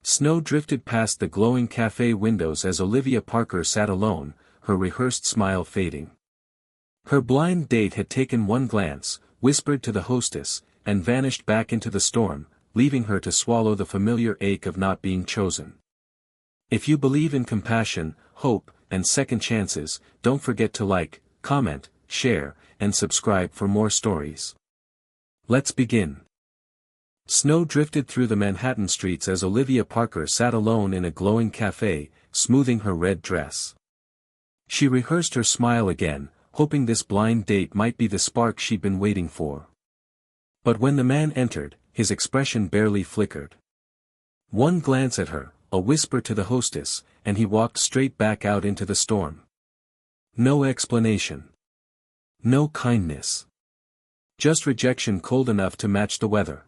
Snow drifted past the glowing cafe windows as Olivia Parker sat alone, her rehearsed smile fading. Her blind date had taken one glance, whispered to the hostess, and vanished back into the storm, leaving her to swallow the familiar ache of not being chosen. If you believe in compassion, hope, and second chances, don't forget to like, comment, share, and subscribe for more stories. Let's begin. Snow drifted through the Manhattan streets as Olivia Parker sat alone in a glowing cafe, smoothing her red dress. She rehearsed her smile again, hoping this blind date might be the spark she'd been waiting for. But when the man entered, his expression barely flickered. One glance at her, a whisper to the hostess, and he walked straight back out into the storm. No explanation. No kindness. Just rejection cold enough to match the weather.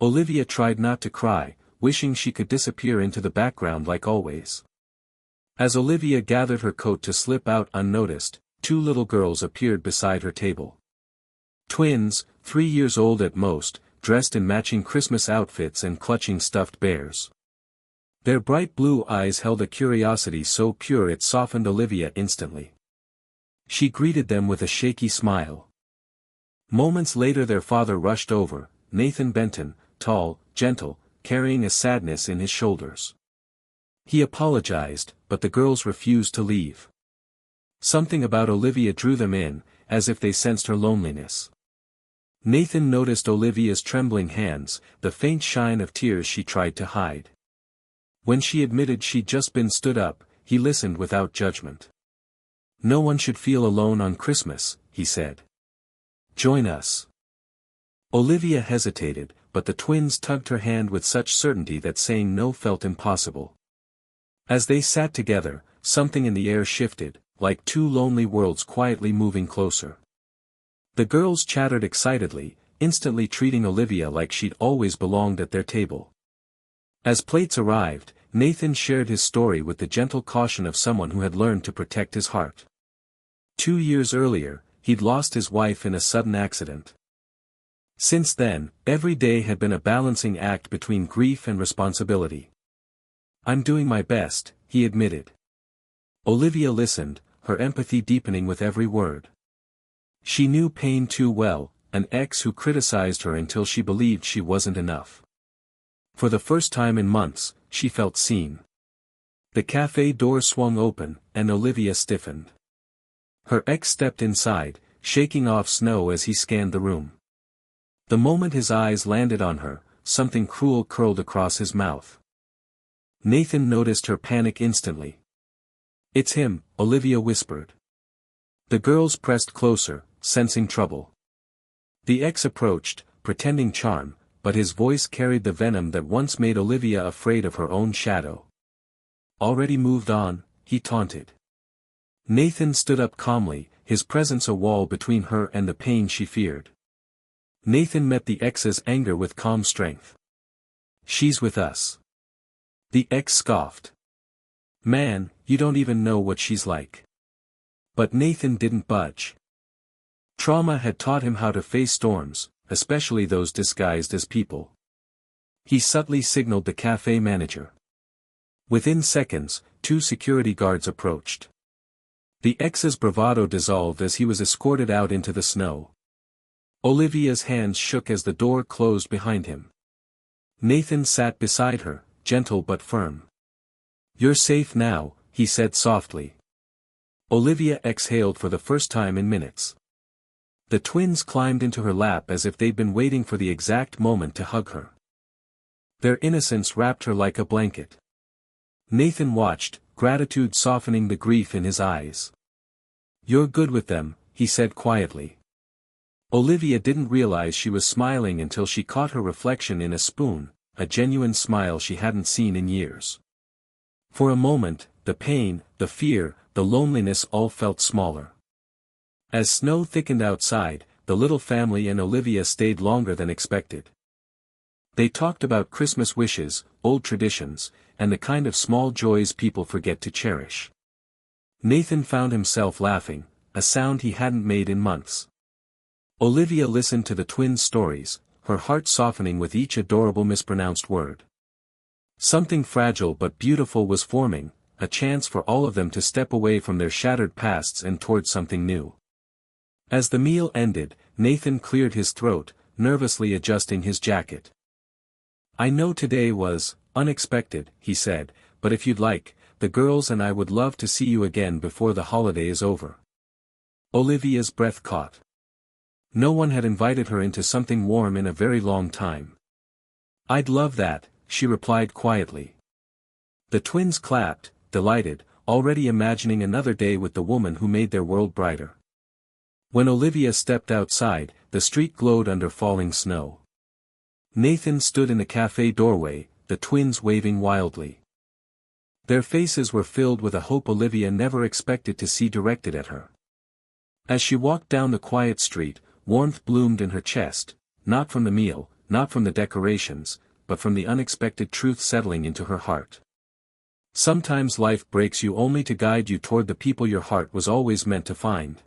Olivia tried not to cry, wishing she could disappear into the background like always. As Olivia gathered her coat to slip out unnoticed, two little girls appeared beside her table. Twins, 3 years old at most, dressed in matching Christmas outfits and clutching stuffed bears. Their bright blue eyes held a curiosity so pure it softened Olivia instantly. She greeted them with a shaky smile. Moments later their father rushed over, Nathan Benton, tall, gentle, carrying a sadness in his shoulders. He apologized, but the girls refused to leave. Something about Olivia drew them in, as if they sensed her loneliness. Nathan noticed Olivia's trembling hands, the faint shine of tears she tried to hide. When she admitted she'd just been stood up, he listened without judgment. "No one should feel alone on Christmas," he said. "Join us." Olivia hesitated, but the twins tugged her hand with such certainty that saying no felt impossible. As they sat together, something in the air shifted, like two lonely worlds quietly moving closer. The girls chattered excitedly, instantly treating Olivia like she'd always belonged at their table. As plates arrived, Nathan shared his story with the gentle caution of someone who had learned to protect his heart. 2 years earlier, he'd lost his wife in a sudden accident. Since then, every day had been a balancing act between grief and responsibility. "I'm doing my best," he admitted. Olivia listened, her empathy deepening with every word. She knew pain too well, an ex who criticized her until she believed she wasn't enough. For the first time in months, she felt seen. The cafe door swung open, and Olivia stiffened. Her ex stepped inside, shaking off snow as he scanned the room. The moment his eyes landed on her, something cruel curled across his mouth. Nathan noticed her panic instantly. "It's him," Olivia whispered. The girls pressed closer, sensing trouble. The ex approached, pretending charm, but his voice carried the venom that once made Olivia afraid of her own shadow. "Already moved on?" he taunted. Nathan stood up calmly, his presence a wall between her and the pain she feared. Nathan met the ex's anger with calm strength. "She's with us." The ex scoffed. "Man, you don't even know what she's like." But Nathan didn't budge. Trauma had taught him how to face storms, especially those disguised as people. He subtly signaled the cafe manager. Within seconds, 2 security guards approached. The ex's bravado dissolved as he was escorted out into the snow. Olivia's hands shook as the door closed behind him. Nathan sat beside her, gentle but firm. "You're safe now," he said softly. Olivia exhaled for the first time in minutes. The twins climbed into her lap as if they'd been waiting for the exact moment to hug her. Their innocence wrapped her like a blanket. Nathan watched, gratitude softening the grief in his eyes. "You're good with them," he said quietly. Olivia didn't realize she was smiling until she caught her reflection in a spoon, a genuine smile she hadn't seen in years. For a moment, the pain, the fear, the loneliness all felt smaller. As snow thickened outside, the little family and Olivia stayed longer than expected. They talked about Christmas wishes, old traditions, and the kind of small joys people forget to cherish. Nathan found himself laughing, a sound he hadn't made in months. Olivia listened to the twins' stories, her heart softening with each adorable mispronounced word. Something fragile but beautiful was forming, a chance for all of them to step away from their shattered pasts and toward something new. As the meal ended, Nathan cleared his throat, nervously adjusting his jacket. "I know today was unexpected," he said, "but if you'd like, the girls and I would love to see you again before the holiday is over." Olivia's breath caught. No one had invited her into something warm in a very long time. "I'd love that," she replied quietly. The twins clapped, delighted, already imagining another day with the woman who made their world brighter. When Olivia stepped outside, the street glowed under falling snow. Nathan stood in the cafe doorway, the twins waving wildly. Their faces were filled with a hope Olivia never expected to see directed at her. As she walked down the quiet street, warmth bloomed in her chest, not from the meal, not from the decorations, but from the unexpected truth settling into her heart. Sometimes life breaks you only to guide you toward the people your heart was always meant to find.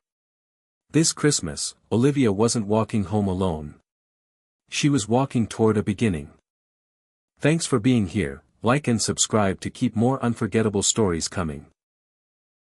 This Christmas, Olivia wasn't walking home alone. She was walking toward a beginning. Thanks for being here. Like and subscribe to keep more unforgettable stories coming.